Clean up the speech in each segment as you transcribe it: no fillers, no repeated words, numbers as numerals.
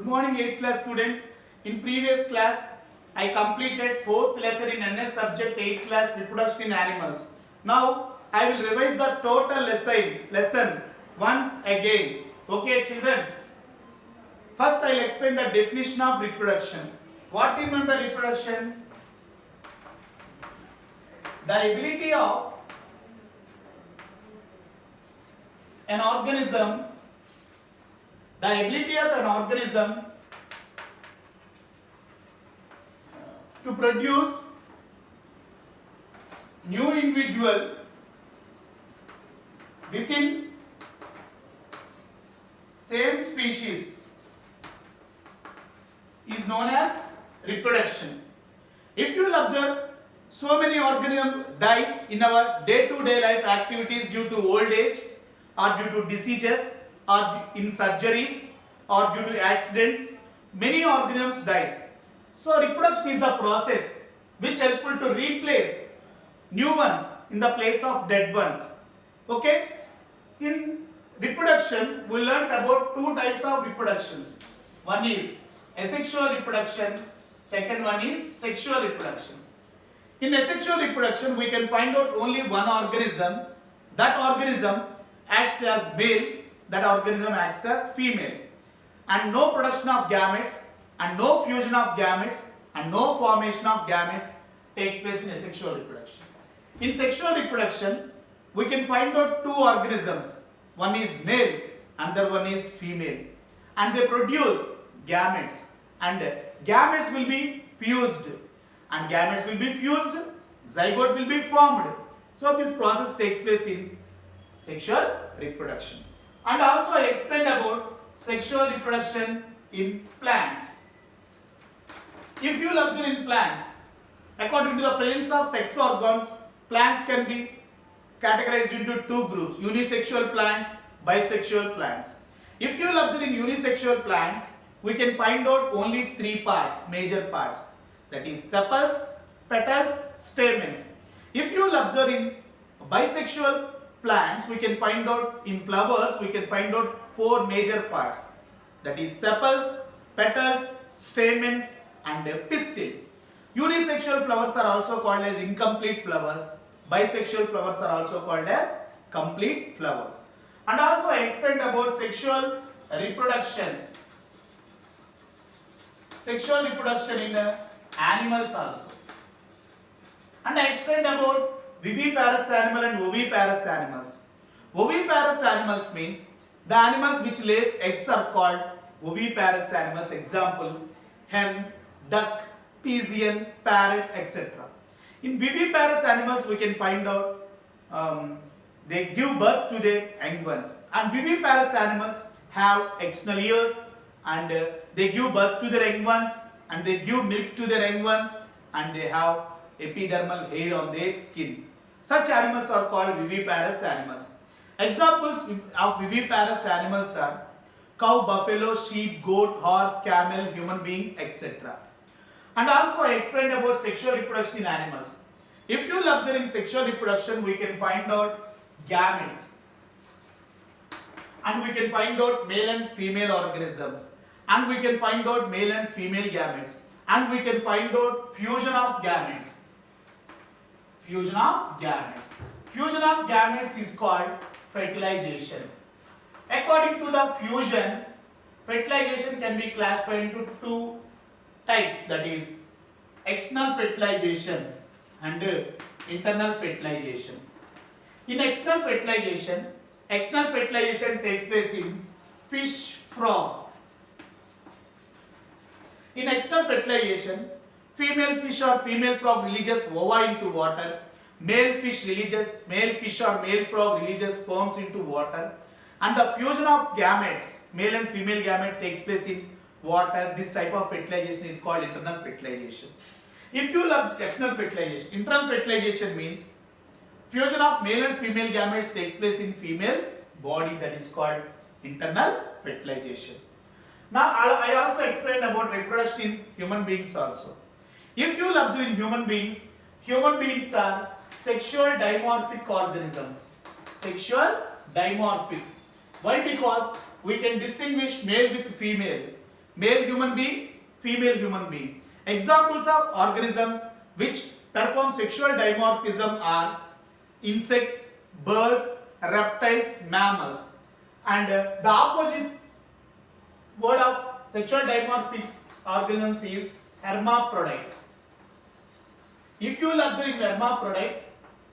Good morning 8th class students. In previous class, I completed 4th lesson in NS subject 8th class reproduction in animals. Now, I will revise the total lesson once again. Okay children? First, I will explain the definition of reproduction. What do you mean by reproduction? The ability of an organism to produce new individual within same species is known as reproduction. If you will observe, so many organisms dies in our day-to-day life activities due to old age or due to diseases or in surgeries or due to accidents. Many organisms dies. So reproduction is the process which helpful to replace new ones in the place of dead ones. Okay? In reproduction, we learnt about two types of reproductions. One is asexual reproduction, second one is sexual reproduction. In asexual reproduction, we can find out only one organism. That organism acts as male, that organism acts as female. And no production of gametes, and no fusion of gametes, and no formation of gametes takes place in asexual reproduction. In sexual reproduction, we can find out two organisms. One is male, another one is female. And they produce gametes. And gametes will be fused. And gametes will be fused, zygote will be formed. So this process takes place in sexual reproduction. And also I explained about sexual reproduction in plants. If you will observe in plants, according to the presence of sex organs, plants can be categorized into two groups: unisexual plants, bisexual plants. If you will observe in unisexual plants, we can find out only three parts, major parts. That is sepals, petals, stamens. If you will observe in bisexual plants, we can find out in flowers, we can find out four major parts. That is sepals, petals, stamens and pistil. Unisexual flowers are also called as incomplete flowers. Bisexual flowers are also called as complete flowers. And also I explained about sexual reproduction. Sexual reproduction in animals also. And I explained about viviparous animal and oviparous animals. Oviparous animals means the animals which lays eggs are called oviparous animals. Example, hen, duck, pigeon, parrot, etc. In viviparous animals we can find out they give birth to their young ones. And viviparous animals have external ears and they give birth to their young ones and they give milk to their young ones and they have epidermal hair on their skin. Such animals are called viviparous animals. Examples of viviparous animals are cow, buffalo, sheep, goat, horse, camel, human being, etc. And also I explained about sexual reproduction in animals. If you will observe in sexual reproduction, we can find out gametes. And we can find out male and female organisms. And we can find out male and female gametes. And we can find out fusion of gametes. Fusion of gametes. Fusion of gametes is called fertilization. According to the fusion, fertilization can be classified into two types, that is external fertilization and internal fertilization. In external fertilization takes place in fish, frog. In external fertilization, female fish or female frog releases ova into water. Male fish or male frog releases sperms into water. And the fusion of gametes, male and female gamete, takes place in water. This type of fertilization is called internal fertilization. If you love external fertilization, internal fertilization means fusion of male and female gametes takes place in female body, that is called internal fertilization. Now I also explained about reproduction in human beings also. If you will observe in human beings are sexual dimorphic organisms. Sexual dimorphic. Why? Because we can distinguish male with female. male human being, female human being. Examples of organisms which perform sexual dimorphism are insects, birds, reptiles, mammals. And the opposite word of sexual dimorphic organisms is hermaphrodite. If you will observe in hermaphrodite,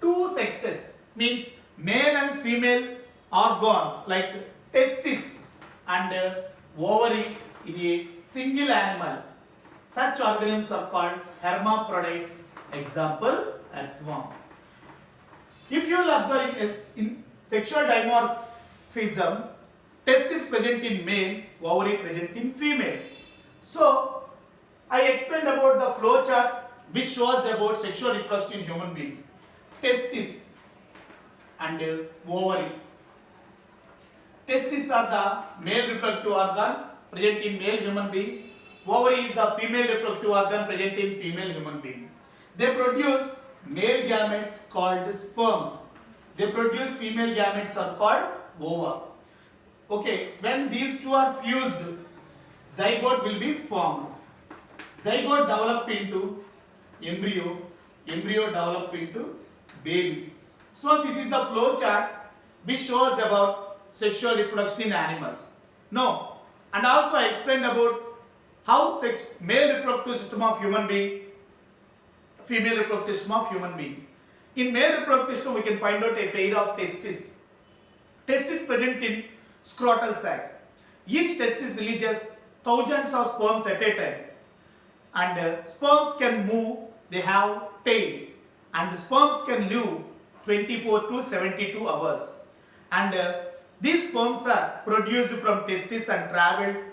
two sexes means male and female organs like testis and ovary in a single animal. Such organisms are called hermaphrodites. Example, earthworm. If you will observe in sexual dimorphism, testis present in male, ovary present in female. So, I explained about the flow chart which shows about sexual reproduction in human beings. Testis and ovary. Testis are the male reproductive organ present in male human beings. Ovary is the female reproductive organ present in female human being. They produce male gametes called sperms. They produce female gametes are called ova. Okay, when these two are fused, zygote will be formed. Zygote develop into embryo, embryo develop into baby. So this is the flow chart which shows about sexual reproduction in animals. Now, and also I explained about how male reproductive system of human being, female reproductive system of human being. In male reproductive system we can find out a pair of testes. Testis present in scrotal sacs. Each testis releases thousands of sperms at a time. And sperms can move, they have tail. And sperms can live 24 to 72 hours. And these sperms are produced from testis and travel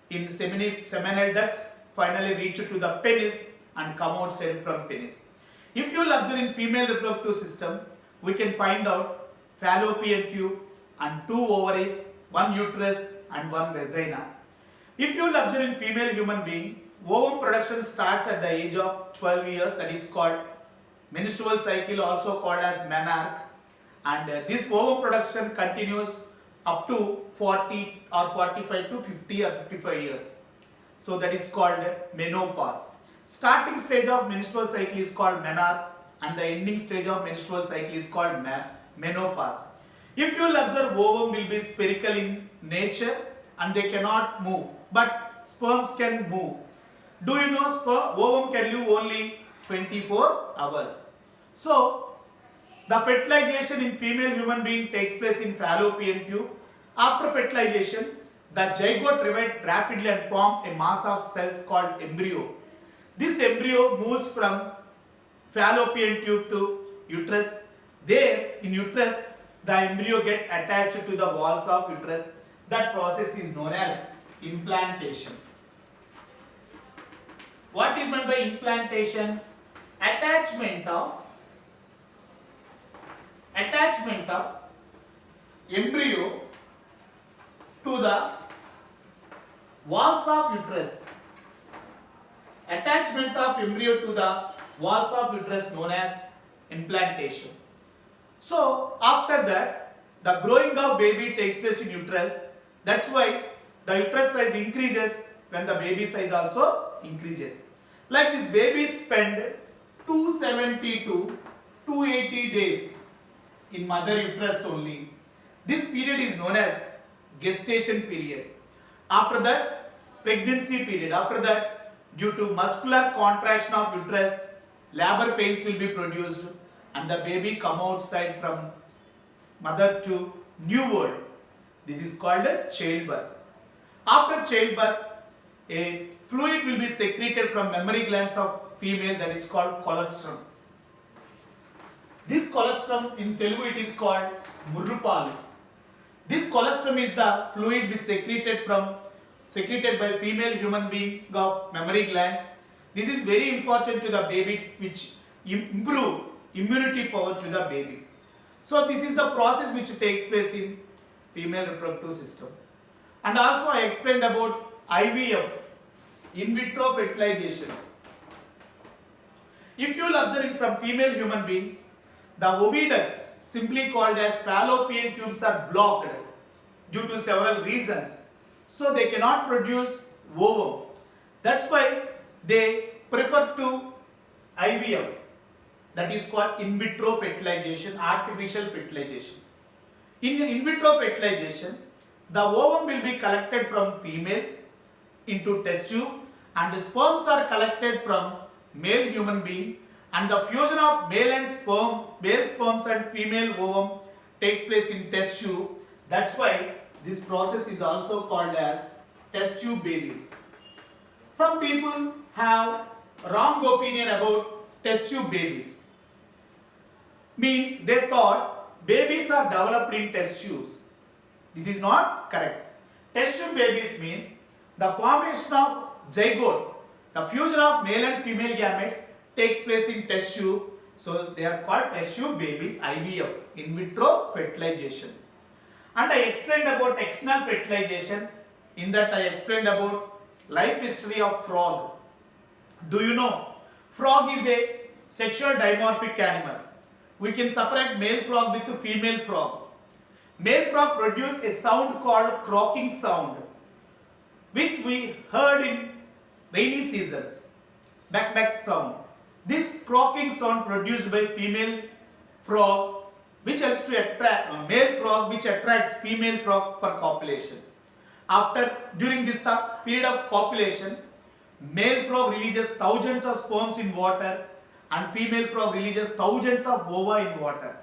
in seminal ducts, finally reach to the penis and come outside from penis. If you will observe in female reproductive system, we can find out fallopian tube and two ovaries, one uterus and one vagina. If you will observe in female human being, ovum production starts at the age of 12 years, that is called menstrual cycle, also called as menarche, and this ovum production continues up to 40 or 45 to 50 or 55 years. So that is called menopause. Starting stage of menstrual cycle is called menarche and the ending stage of menstrual cycle is called menopause. If you will observe, ovum will be spherical in nature and they cannot move, but sperms can move. Do you know ovum can live only 24 hours. So, the fertilization in female human being takes place in fallopian tube. After fertilization, the zygote divides rapidly and form a mass of cells called embryo. This embryo moves from fallopian tube to uterus. There, in uterus, the embryo gets attached to the walls of uterus. That process is known as implantation. What is meant by implantation? Attachment of embryo to the walls of uterus. Attachment of embryo to the walls of uterus known as implantation. So after that, the growing of baby takes place in uterus. That's why the uterus size increases when the baby size also increases. Like this, babies spend 270 to 280 days in mother uterus only. This period is known as gestation period. After that, pregnancy period. After that, due to muscular contraction of uterus, labor pains will be produced and the baby come outside from mother to new world. This is called a childbirth. After childbirth, a fluid will be secreted from mammary glands of female, that is called colostrum. This colostrum in Telugu it is called murrupalu. This colostrum is the fluid which secreted by female human being of mammary glands. This is very important to the baby, which improve immunity power to the baby. So this is the process which takes place in female reproductive system. And also I explained about IVF, in vitro fertilization. If you will observe in some female human beings, the oviducts, simply called as fallopian tubes, are blocked due to several reasons. So they cannot produce ovum. That's why they prefer to IVF, that is called in vitro fertilization, artificial fertilization. In in vitro fertilization, the ovum will be collected from female into test tube and the sperms are collected from male human being and the fusion of male sperms and female ovum takes place in test tube. That's why this process is also called as test tube babies. Some people have wrong opinion about test tube babies. Means they thought babies are developed in test tubes. This is not correct. Test tube babies means the formation of zygote, the fusion of male and female gametes takes place in test tube. So they are called test tube babies, IVF, in vitro fertilization. And I explained about external fertilization. In that I explained about life history of frog. Do you know frog is a sexual dimorphic animal. We can separate male frog with the female frog. Male frog produce a sound called croaking sound, which we heard in rainy seasons. Back sound. This croaking sound produced by female frog, which helps to attract male frog, which attracts female frog for copulation. During this period of copulation, male frog releases thousands of sperms in water and female frog releases thousands of ova in water.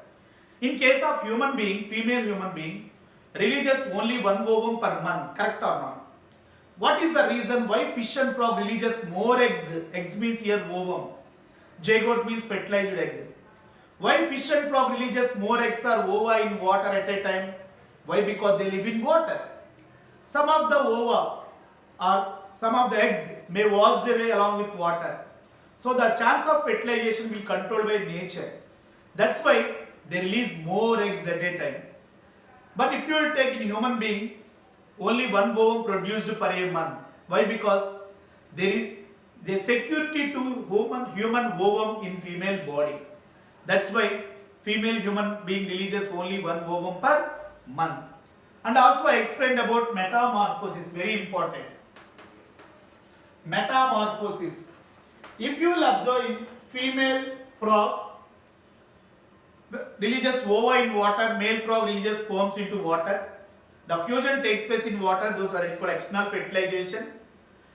In case of human being, female human being releases only one ovum per month, correct or not? What is the reason why fish and frog releases more eggs? Eggs means here ovum. Zygote means fertilized egg. Why fish and frog releases more eggs or ova in water at a time? Why? Because they live in water. Some of the ova or some of the eggs may washed away along with water. So the chance of fertilization will be controlled by nature. That's why they release more eggs at a time. But if you will take in human beings, only one ovum produced per a month. Why? Because there is security to human ovum in female body. That's why female human being releases only one ovum per month. And also I explained about metamorphosis, very important. Metamorphosis. If you will observe in female frog releases ova in water, male frog releases sperms into water. The fusion takes place in water, those are called external fertilization.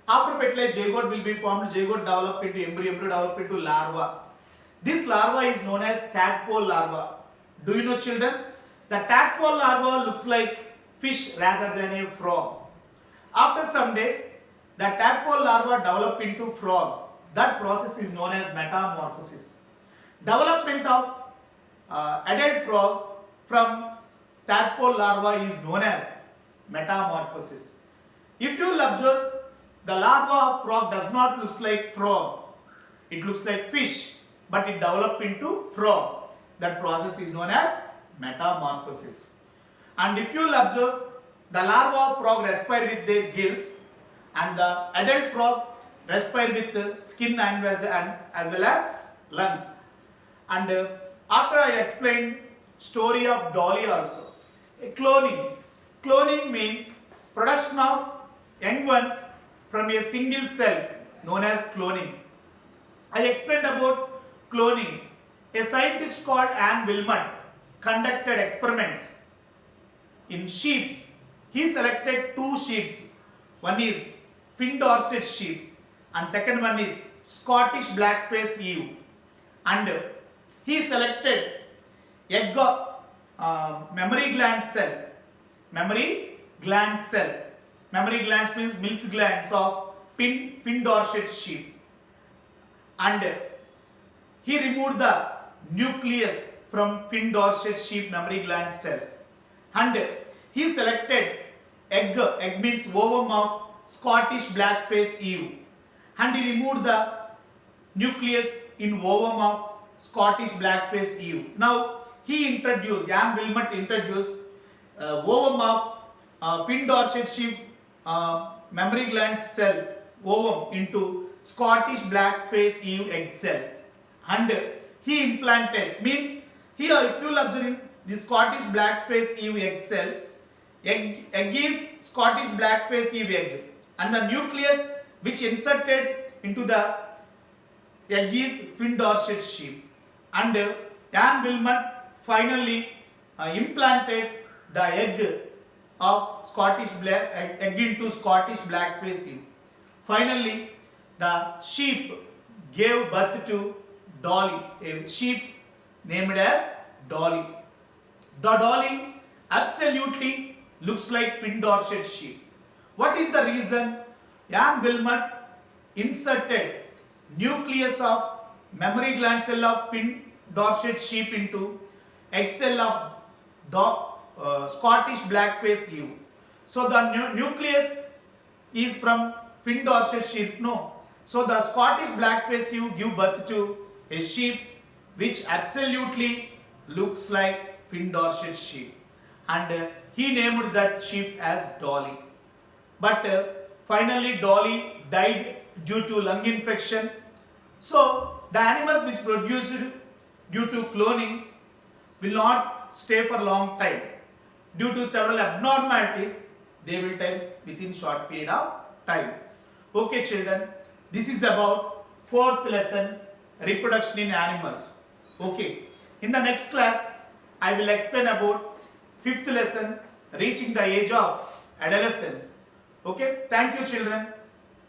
After fertilization, zygote will be formed, zygote develop into embryo, embryo develop into larva. This larva is known as tadpole larva. Do you know, children? The tadpole larva looks like fish rather than a frog. After some days, the tadpole larva develop into frog. That process is known as metamorphosis. Development of adult frog from tadpole larva is known as metamorphosis. If you will observe, the larva of frog does not look like frog. It looks like fish, but it develops into frog. That process is known as metamorphosis. And if you will observe, the larva of frog respire with their gills and the adult frog respire with the skin and as well as lungs. And after I explained story of Dolly also. Cloning. Cloning means production of young ones from a single cell known as cloning. I explained about cloning. A scientist called Anne Wilmot conducted experiments in sheep. He selected two sheep. One is Finn Dorset sheep and second one is Scottish blackface ewe. And he selected egg mammary gland cell. Mammary gland cell. Mammary glands means milk glands of Finn Dorset sheep. And he removed the nucleus from Finn Dorset sheep mammary gland cell. And he selected egg means ovum of Scottish blackface ewe. And he removed the nucleus in ovum of Scottish blackface ewe. Now he introduced, Anne Wilmot introduced ovum of Finn Dorset sheep mammary gland cell ovum into Scottish blackface ewe egg cell. And he implanted, means here if you will observe the Scottish blackface ewe egg cell, egg is Scottish blackface ewe egg. and the nucleus which inserted into the egg is Finn-Dorset sheep. And Jan Wilmot finally implanted the egg of egg into Scottish blackface sheep. Finally, the sheep gave birth to Dolly, a sheep named as Dolly. The Dolly absolutely looks like Finn-Dorset sheep. What is the reason? Jan Wilmot inserted nucleus of mammary gland cell of Finn-Dorset sheep into egg cell of Scottish blackface ewe. So the nucleus is from Finn-Dorset sheep, no. So the Scottish blackface ewe give birth to a sheep which absolutely looks like Finn-Dorset sheep, and he named that sheep as Dolly. But finally Dolly died due to lung infection. So the animals which produced due to cloning will not stay for long time. Due to several abnormalities, they will die within short period of time. Okay children, this is about fourth lesson, reproduction in animals. Okay, in the next class I will explain about fifth lesson, reaching the age of adolescence. Okay, thank you children.